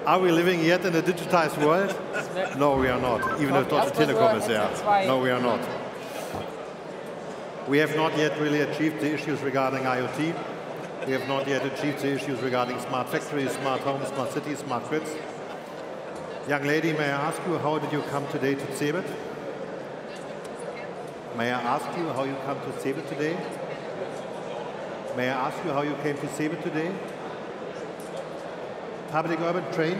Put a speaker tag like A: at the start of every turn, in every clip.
A: Are we living yet in a digitized world? No, we are not, even if Deutsche Telekom is there. No, we are not. We have not yet really achieved the issues regarding IoT. We have not yet achieved the issues regarding smart factories, smart homes, smart cities, smart grids. Young lady, may I ask you, how did you come today to CEBIT? May I ask you how you come to CEBIT today? May I ask you how you came to CEBIT today? Public urban train?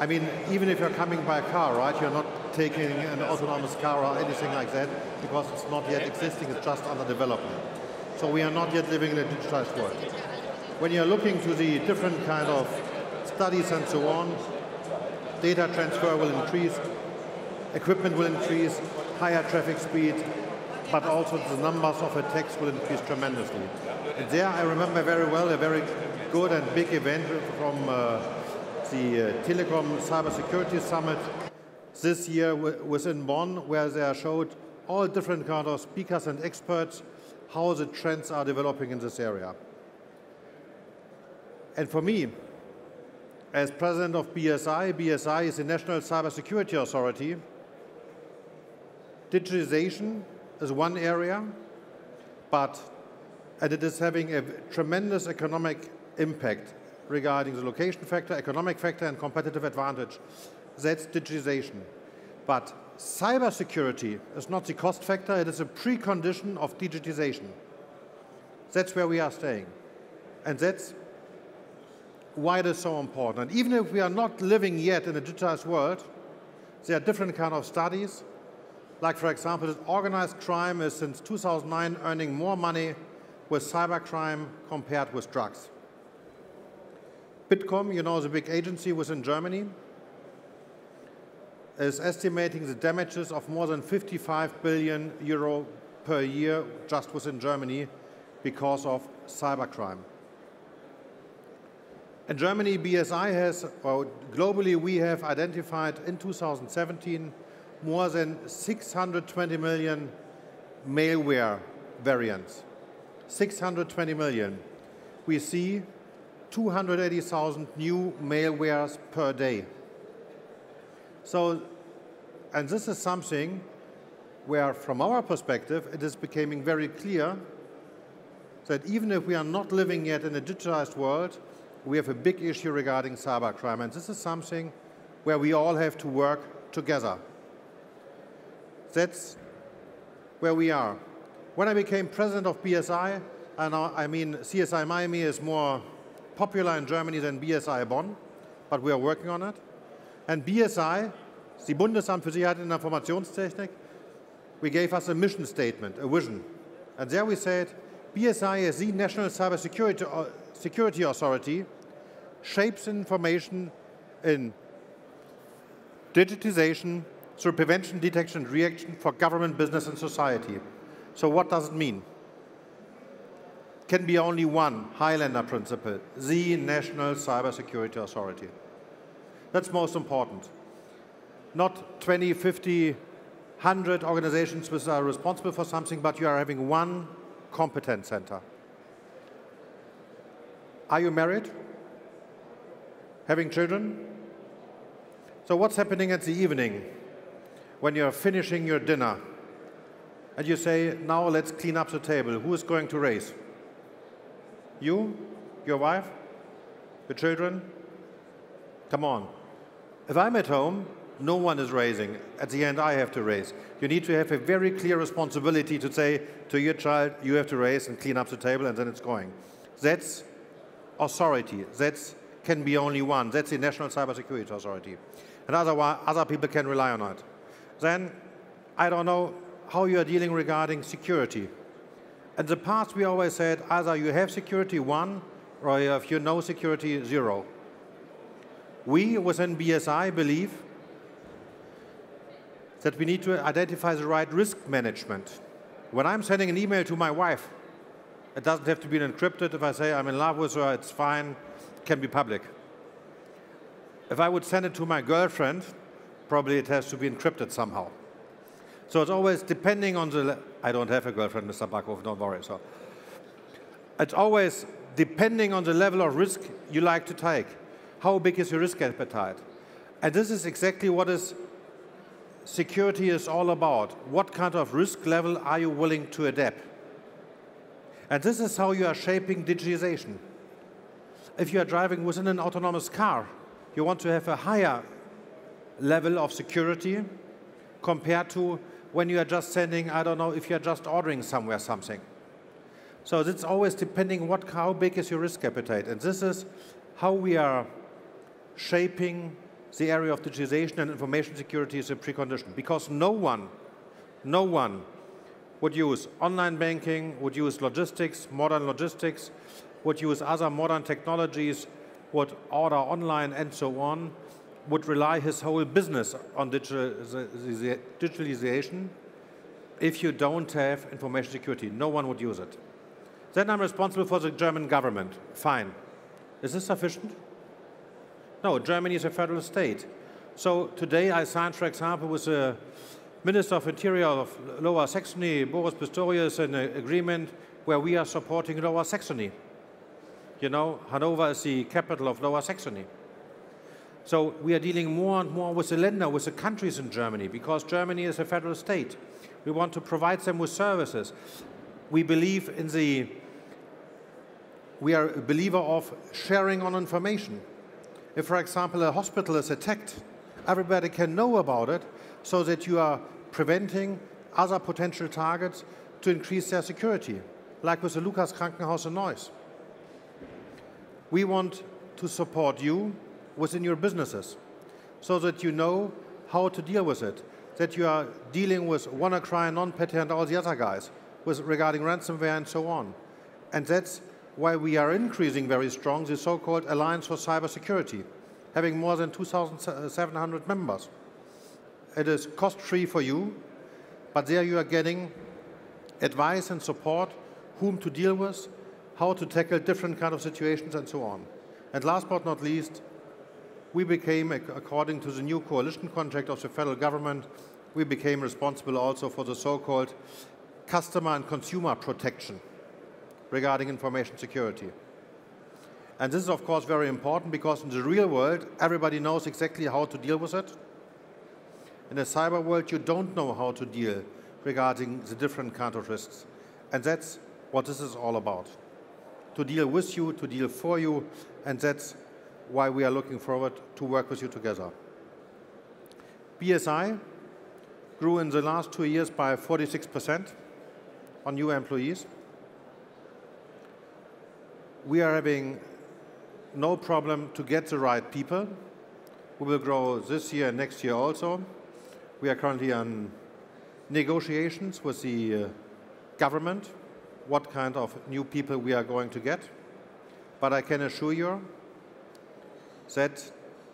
A: I mean, even if you're coming by car, right? You're not taking an autonomous car or anything like that, because it's not yet existing, it's just under development. So we are not yet living in a digitized world. When you're looking to the different kind of studies and so on, data transfer will increase, equipment will increase, higher traffic speed, but also the numbers of attacks will increase tremendously. And there I remember very well a very good and big event from the Telecom Cybersecurity Summit this year within Bonn, where they showed all different kind of speakers and experts how the trends are developing in this area. And for me, as president of BSI, BSI is the National Cybersecurity Authority, digitization is one area, and it is having a tremendous economic impact regarding the location factor, economic factor, and competitive advantage. That's digitization. But cybersecurity is not the cost factor, it is a precondition of digitization. That's where we are staying. And that's why it is so important. And even if we are not living yet in a digitized world, there are different kind of studies. Like, for example, that organized crime is since 2009 earning more money with cybercrime compared with drugs. Bitkom, you know, the big agency within Germany, is estimating the damages of more than 55 billion euro per year just within Germany because of cybercrime. In Germany, BSI has, or globally, we have identified in 2017 more than 620 million malware variants. 620 million. We see 280,000 new malwares per day. So, and this is something where, from our perspective, it is becoming very clear that even if we are not living yet in a digitized world, we have a big issue regarding cybercrime. And this is something where we all have to work together. That's where we are. When I became president of BSI, I mean, CSI Miami is more popular in Germany than BSI Bonn, but we are working on it. And BSI, the Bundesamt für Sicherheit und Informationstechnik, we gave us a mission statement, a vision. And there we said, BSI as the National Cybersecurity Authority shapes information in digitization through prevention, detection, and reaction for government, business, and society. So what does it mean? Can be only one Highlander principle, the National Cybersecurity Authority. That's most important. Not 20, 50, 100 organizations which are responsible for something, but you are having one competence center. Are you married? Having children? So what's happening at the evening when you're finishing your dinner and you say, now let's clean up the table? Who is going to raise? You? Your wife? Your children? Come on. If I'm at home, no one is raising. At the end, I have to raise. You need to have a very clear responsibility to say to your child, you have to raise and clean up the table, and then it's going. That's authority. That can be only one. That's the National Cybersecurity Authority. And other people can rely on it. Then, I don't know how you are dealing regarding security. In the past, we always said either you have security 1, or if you know security 0. We, within BSI, believe that we need to identify the right risk management. When I'm sending an email to my wife, it doesn't have to be encrypted. If I say I'm in love with her, it's fine. It can be public. If I would send it to my girlfriend, probably it has to be encrypted somehow. So it's always depending on the... I don't have a girlfriend, Mr. Backhoff, don't worry. So it's always depending on the level of risk you like to take. How big is your risk appetite? And this is exactly what security is all about. What kind of risk level are you willing to adapt? And this is how you are shaping digitization. If you are driving within an autonomous car, you want to have a higher level of security compared to when you are just sending, I don't know, if you are just ordering somewhere something. So it's always depending how big is your risk appetite. And this is how we are shaping the area of digitization, and information security is a precondition. Because no one would use online banking, would use logistics, modern logistics, would use other modern technologies, would order online and so on, would rely his whole business on digitalization if you don't have information security. No one would use it. Then I'm responsible for the German government. Fine. Is this sufficient? No, Germany is a federal state. So today I signed, for example, with the Minister of Interior of Lower Saxony, Boris Pistorius, an agreement where we are supporting Lower Saxony. You know, Hanover is the capital of Lower Saxony. So we are dealing more and more with the Länder, with the countries in Germany, because Germany is a federal state. We want to provide them with services. We believe we are a believer of sharing on information. If, for example, a hospital is attacked, everybody can know about it so that you are preventing other potential targets to increase their security, like with the Lukas Krankenhaus in Neuss. We want to support you within your businesses so that you know how to deal with it, that you are dealing with WannaCry, NotPetya, and all the other guys regarding ransomware and so on. And that's why we are increasing very strong the so-called Alliance for Cybersecurity, having more than 2,700 members. It is cost-free for you, but there you are getting advice and support, whom to deal with, how to tackle different kind of situations, and so on. And last but not least, we became, according to the new coalition contract of the federal government, we became responsible also for the so-called customer and consumer protection regarding information security. And this is, of course, very important because in the real world, everybody knows exactly how to deal with it. In the cyber world, you don't know how to deal regarding the different kind of risks. And that's what this is all about. To deal with you, to deal for you, and that's why we are looking forward to work with you together. BSI grew in the last 2 years by 46% on new employees. We are having no problem to get the right people. We will grow this year and next year also. We are currently on negotiations with the government, what kind of new people we are going to get. But I can assure you that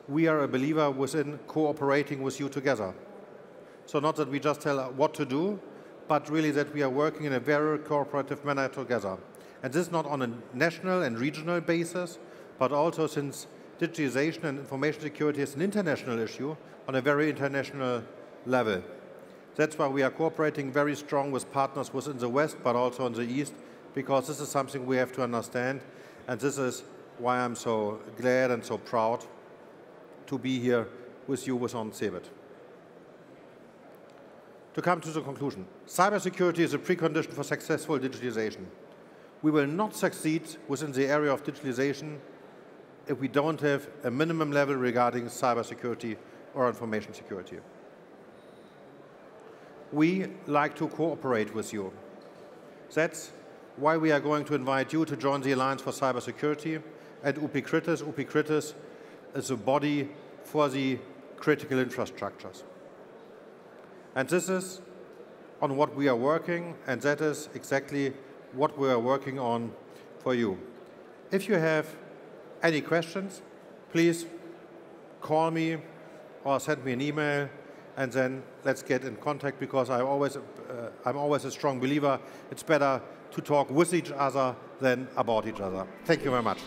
A: we are a believer within cooperating with you together. So not that we just tell what to do, but really that we are working in a very cooperative manner together. And this is not on a national and regional basis, but also since digitization and information security is an international issue on a very international level. That's why we are cooperating very strong with partners within the West, but also in the East, because this is something we have to understand, and this is why I'm so glad and so proud to be here with you on CEBIT. To come to the conclusion, cybersecurity is a precondition for successful digitalization. We will not succeed within the area of digitalization if we don't have a minimum level regarding cybersecurity or information security. We like to cooperate with you. That's why we are going to invite you to join the Alliance for Cybersecurity at UPI-CRITIS. UPI-CRITIS is a body for the critical infrastructures. And this is on what we are working, and that is exactly what we are working on for you. If you have any questions, please call me or send me an email, and then let's get in contact, because I'm always a strong believer. It's better to talk with each other than about each other. Thank you very much.